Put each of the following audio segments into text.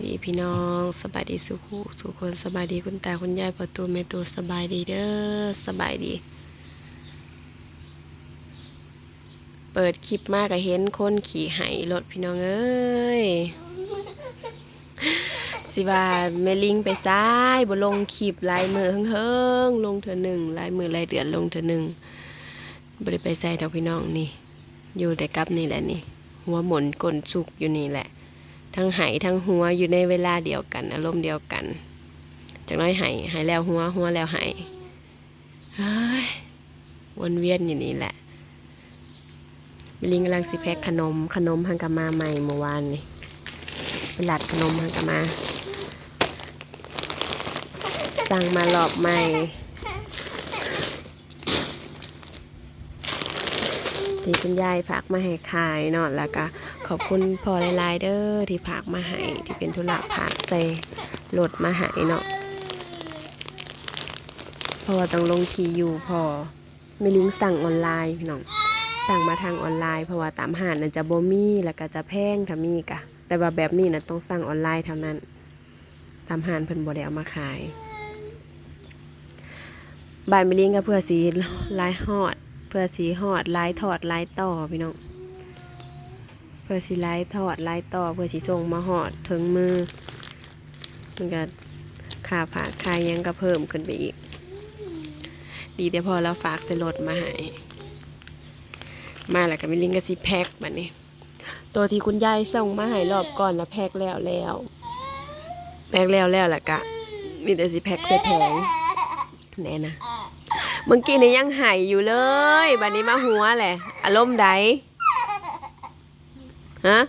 ดีพี่น้องสบายดีสุขคนสบายดีคุณตาคุณยายประตูเมตูสบายดีเด้อสบายดีเปิดคลิปมากก็เห็นคนขี่ไห้รถพี่น้องเอ้ยสิว่าแม่ลิงไปซ้ายบ่ลงคลิปลายมือเฮิงๆลงเทื่อหนึ่งลายมือลายเดือนลงเทื่อหนึ่งบ่ได้ไปใส่ดอกพี่น้องนี่อยู่แต่กับนี่แหละนี่หัวหมุนก้นสุกอยู่นี่แหละทั้งไหทั้งหัวอยู่ในเวลาเดียวกันอารมณ์เดียวกันจากน้อยไหแล้วหัวแล้วไหเฮ้ยวนเวียนอยู่นี่แหละมิลิงกำลังสิแพ็คขนมฮังกามาใหม่เมื่อวานนี่ไปหลัดขนมฮังกามาสั่งมารอบใหม่ที่คุณยายฝากมาให้ขายเนาะแล้วก็ขอบคุณพ่อหลายๆเด้อที่ฝากมาให้ที่เป็นธุระฝากใส่รถมาให้เนาะเพราะว่าต้องลงที่อยู่พอไม่ลิงสั่งออนไลน์พี่น้องสั่งมาทางออนไลน์เพราะว่าตามห้างน่ะจะบ่มีแล้วก็จะแพงถ้ามีกะแต่ว่าแบบนี้น่ะต้องสั่งออนไลน์เท่านั้นตามห้างเพิ่นบ่ได้เอามาขายบ้านไม่ลิงก็เพื่อสีลายฮอดเพื่อสีฮอดลายทอดลายต่อพี่น้องเพื่อสีลายทอดลายต่อเพื่อสีส่งมาหอดถึงมือมันก็ค่าผ่าค่ายังก็เพิ่มขึ้นไปอีกดีแต่พอเราฝากใส่รถมาให้มาแล้วก็มีลิงก์กับสิแพ็คแบบนี้ตัวที่คุณยายส่งมาให้รอบก่อนนะแพ็คแล้วแหละกะมีแต่สิแพ็คใส่แผงแน่นะเมื่อกี้นี่ยังหายอยู่เลยบัดนี้มาหัวแหละอารมณ์ใดฮะ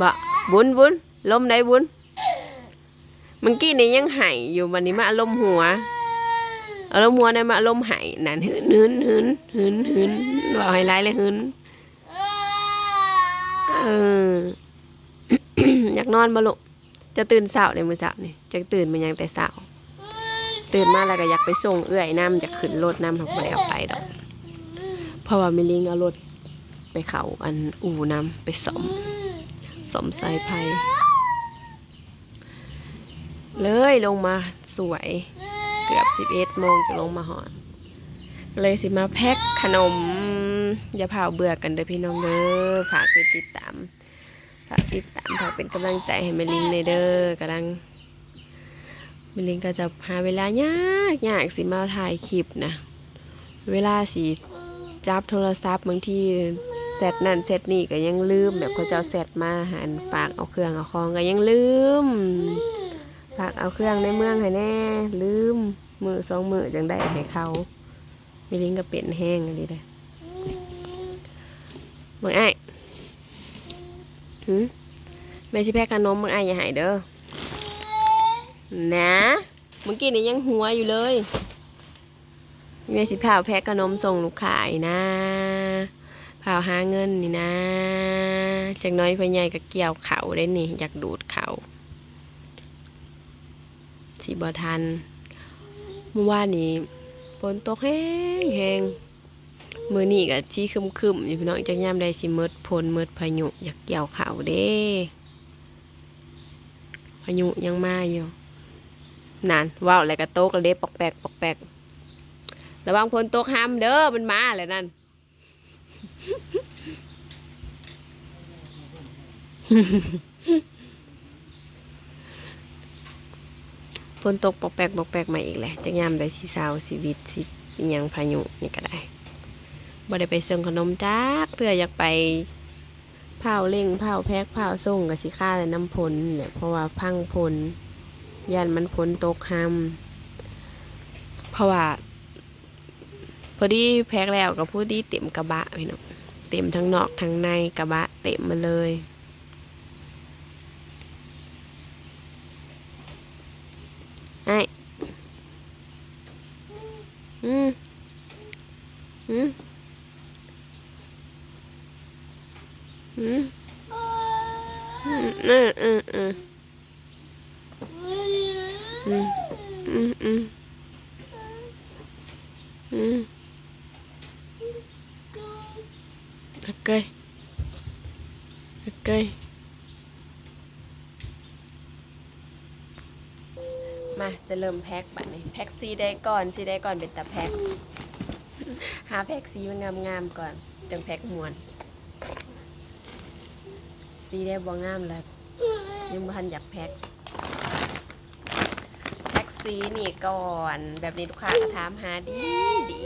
บ่บุญลมใดบุญเมื่อกี้นี่ยังหายอยู่บัดนี้มาอารมณ์หัวได้มาอารมณ์หายนั่นหืนว่าให้ร้ายเลยหืนอยากนอนบ่ลูกจะตื่นเช้าเลยมื้อเช้านี่จะตื่นมันยังแต่เช้าตื่นมาแล้วก็อยากไปส่งเอื้อยน้ำอยากขึ้นรถน้ำเขาบ่ได้เอาไปดอกเพราะว่ามิลิงเอารถไปเขาอันอู่น้ำไปซ่อมสายไฟเลยลงมาสวยเกือบ11 โมงจะลงมาหอดเลยสิมาแพ็คขนมอย่าเผาเบื่อกันเด้อพี่น้องเด้อฝากติดตามฝากเป็นกำลังใจให้แม่ลิงในเด้อกำลังแม่ลิงก็จะหาเวลายากสิมาถ่ายคลิปนะเวลาสิจับโทรศัพท์บางทีเซตนั่นเซตนี่ก็ยังลืมแบบเขาจะเซตมาหันฝากเอาเครื่องเอาของก็ยังลืมฝากเอาเครื่องในเมืองให้แน่ลืมมือ2 มือจังได้ให้เขาไม่ลิงก็เป็นแห้งอะไรได้บางไอ้แม่ชิแพคขนมบางไอ้อย่าหายเด้อนะเมื่อกี้นี่ยังหัวอยู่เลยแม่ชิพาแพ็คขนมส่งลูกค้านะพาหาเงินนี่นะจากน้อยพ่อใหญ่ก็เกี่ยวเขาได้นี่อยากดูดเขาสิบ่ทันเมื่อวานนี้ฝนตกแห้งมื้อนี้ก็ชี้ครึมๆอยู่พี่น้องจักยามใดสิมืดฝนมืดพายุอยากเกี่ยวเขาเด้พายุยังมาอยู่นั่นว้าวแล้วก็ตกแล้วเด้ปอกแปกระวังฝนตกห้ามเด้อมันมาแล้วนั่นฝนตกปอกแปกมาอีกแหละจักยามใดสิเศร้าชีวิตสิยังพายุนี่ก็ได้บ่ได้ไปส่งขนมจักเพื่ออยากไปเผาเล่งเผาแพ็คเผาส่งกับสิค่าแต่น้ำพลเนี่ยเพราะว่าพังพลยันมันพลตกห้ามเพราะว่าพอดีแพ็คแล้วกับผู้ดีเต็มกระบะพี่น้องเต็มทั้งนอกทั้งในกระบะเต็มมาเลยไอ้อืมอืมโอเค มาจะเริ่มแพ็คบัดนี้แพ็คซีได้ก่อนซีได้ก่อนเป็นตาแพ็คหาแพ็คซีมันงามๆก่อนจังแพ็คมวนซีได้บ่งามแล้วยังบ่ทันอยากแพ็คซีนี่ก่อนแบบนี้ลูกค้าก็ถามหาดี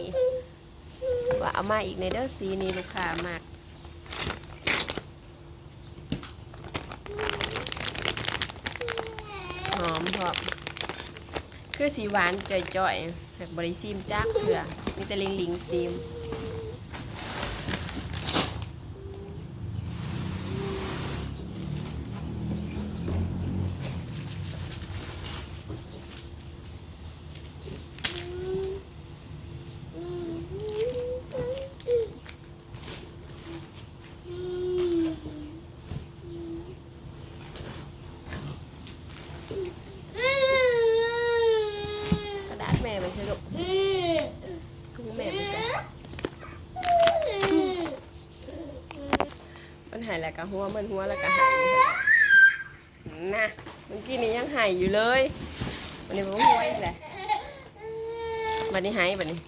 ว่าเอามาอีกในเด้อซีนี่ลูกค้ามากหอมพอคือสีหวานจ่อยๆแบบบริซิมจักเถื่อมีแต่ลิงซิมแม่ไปใช่ลูกทุ่งแม่ไปจ้ะมันหายแล้วก็หัวมันหัวแล้วก็หายนะเมื่อกี้นี้ยังหายอยู่เลยวันนี้มันหัวอีกแหละวันนี้หายวันนี้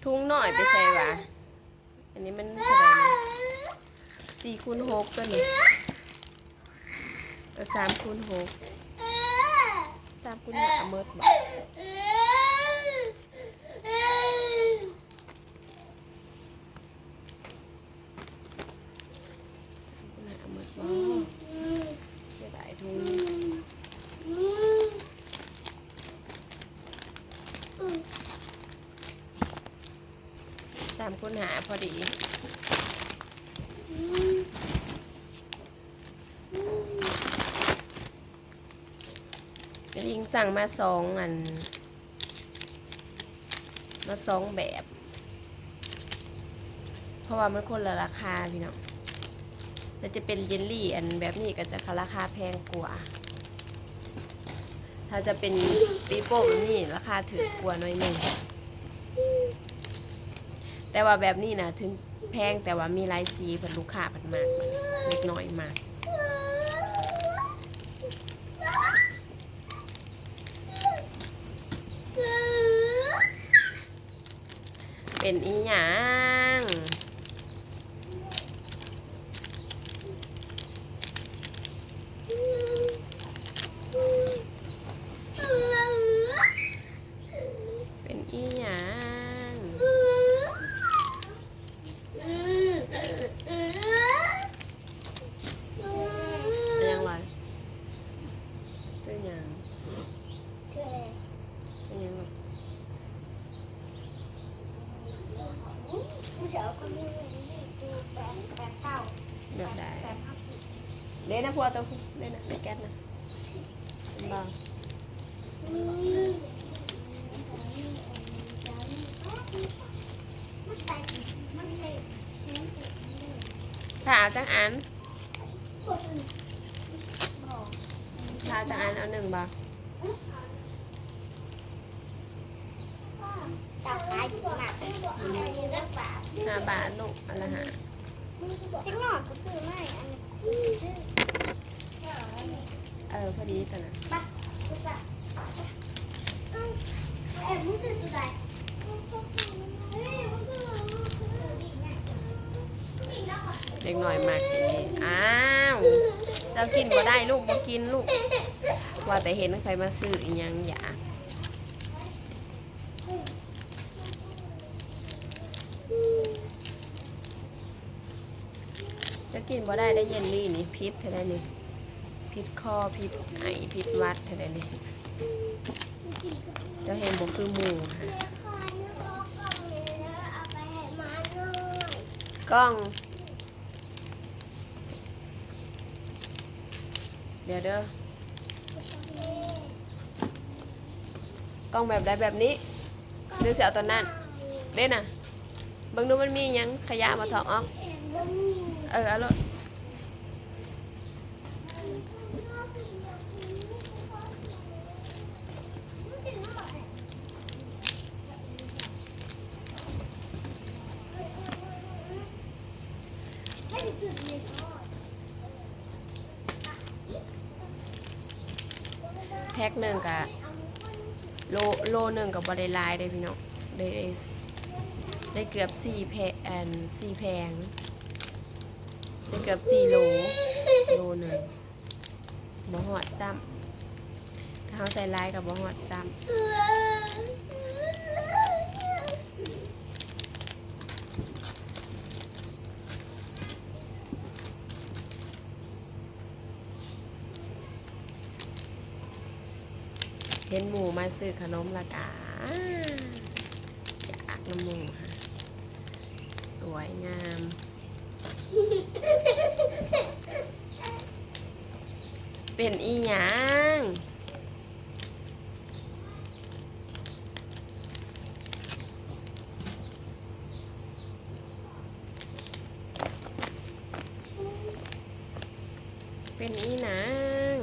ทุ่งหน่อยไปใส่วะอันนี้มันเท่าไหร่4x6ตัวนี้3x6 3x5เมิดบ่3x5เมิดบ่เสียดายทุง3x5พอดีลิงสั่งมา2 อันมา2แบบ เพราะว่ามันคนละราคาพี่น้องแล้วจะเป็นเยลลี่อันแบบนี้ก็จะราคาแพงกว่าถ้าจะเป็นปีโป้แบบนี้ราคาถูกกว่าหน่อยนึงแต่ว่าแบบนี้นะถึงแพงแต่ว่ามีลายสีเพิ่นลูกค้าเพิ่นมากเล็กน้อยมากเป็นอีหยังเป็นอีหยังเป็นยังไงเป็นยังเป็นยังไงแบบได้เล่นนะพัวตัวเล่นนะในแก๊สนะเป็นบ้าถ้าเอาจังอันถ้าจังอันเอา1 บาท5 บาทลูกอันละ5จังหวะก็คือไม่อัน พอดีกันนะเด็กหน่อยมากทีนี้อ้าวเรากินบ่ได้ลูกบ่กินลูกว่าแต่เห็นใครมาซื้ออีหยังอย่าจะกินบ่ได้ได้เยลลี่นี่พิษเท่านั้นนี่พิษคอพิษไอพิษวัดเท่านั้นนี่เจ้าเห็นบ่คือหมูค่ะกล้องเดี๋ยวเด้อกล้องแบบใดแบบนี้หรือเสียเอาตอนนั้นเด้น่ะเบิ่งดูมันมีหยังขยะมาถอกออกเอาลูก พ็คหนึ่งกับโลหนึ่งกับบริลายได้พี่น้องได้เกือบ4 แพงได้เกือบ4 โลหนึ่งบ่หอดซ้ำถ้าเขาใส่ลายกับบ่หอดซ้ำเห็นหมูมาซื้อขนมละกาอยากน้ำหมูค่ะสวยงามเป็นอีหยังเป็นอีหนัง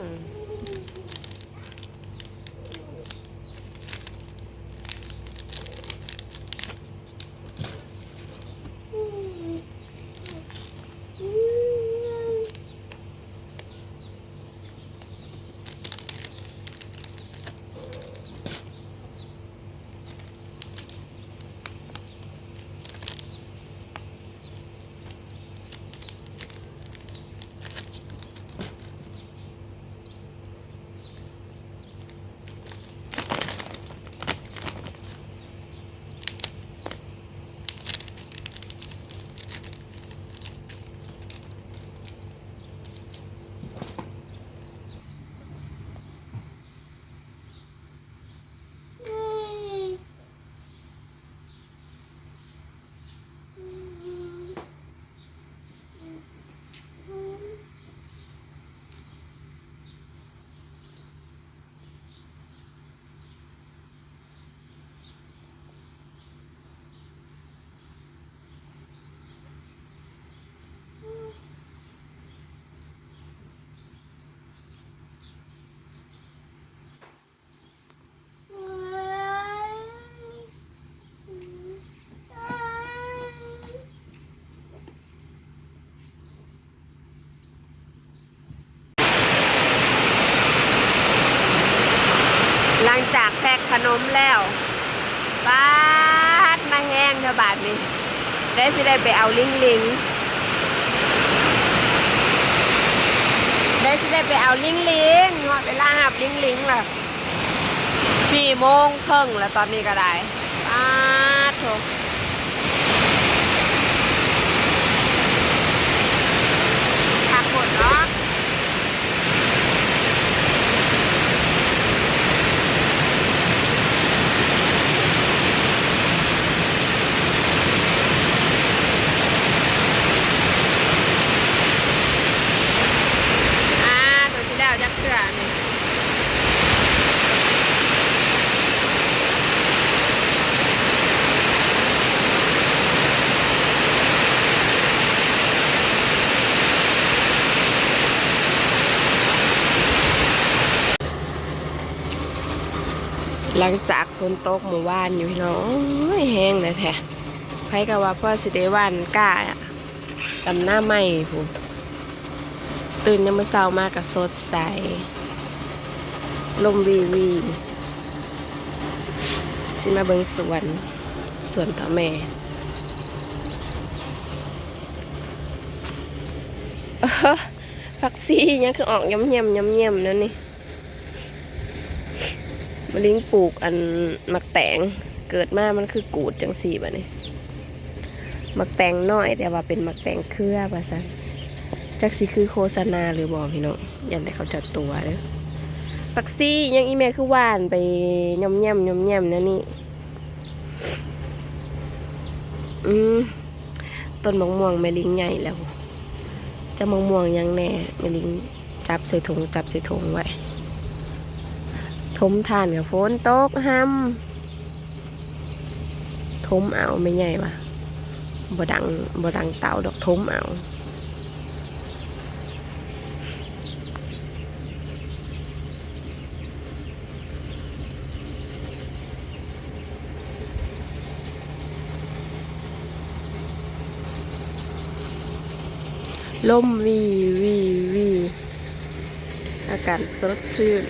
หลังจากแพ็คขนมแล้วบาดมาแห้งเท่าบาทนี้ได้ไปเอาลิงได้ไปเอาลิงหอดเวลาหับลิงแบบ4:30แล้วตอนนี้ก็ได้บาดโถพักหมดเนาะจักเกลือนี่หลังจากฝนตกเมื่อวานอยู่พี่น้องแห้งเลยแท้ไผก็ว่าพ่อสิได้วันกล้าดำหน้าใหม่พูตื่นยังมื้อเช้ามากกับสดใสลมวีสิมาเบิ่งสวนต่อแม่ผักซียังคือออกย่ำนั่นนี่มะลิงปลูกอันมักแตงเกิดมามันคือกูดจังสีแบบนี้มักแตงน้อยแต่ว่าเป็นมักแตงเครือว่าซั่นจักสิคือโฆษณาหรือบอกพี่น้องยันได้เขาจัดตัวเด้อผักซี่ยังอีเมลคือหวานไปย่ำนั่นนี่ต้นมะม่วงแม่ลิงใหญ่แล้วจะมะม่วงยังแน่แม่ลิงจับใส่ถุงไว้ทมทานกับฝนตกห้ำทมเอาไม่ใหญ่ว่ะบ่ดังเต่าดอกทมเอาลมวีอากาศสดชื่น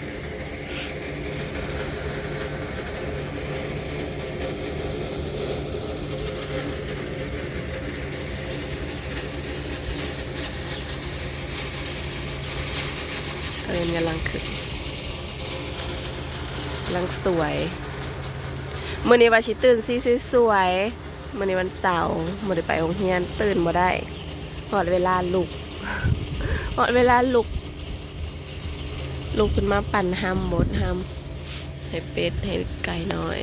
นกำลังขึ้นกำลังสวยมื้อนี้ว่าสิตื่นสิสวยๆมื้อนี้วันเสาร์บ่ได้ไปโรงเรียนตื่นบ่ได้ฮอดเวลาลุก ฮอดเวลาลุกขึ้นมาปั่นห้ำบดห้ำให้เป็ดให้ไก่น้อย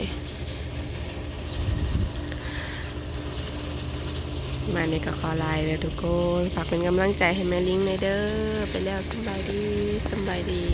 มานี่ก็ขอลายเลยทุกคนฝากเป็นกำลังใจให้แม่ลิงในอยเด้อไปแล้วสำบายดี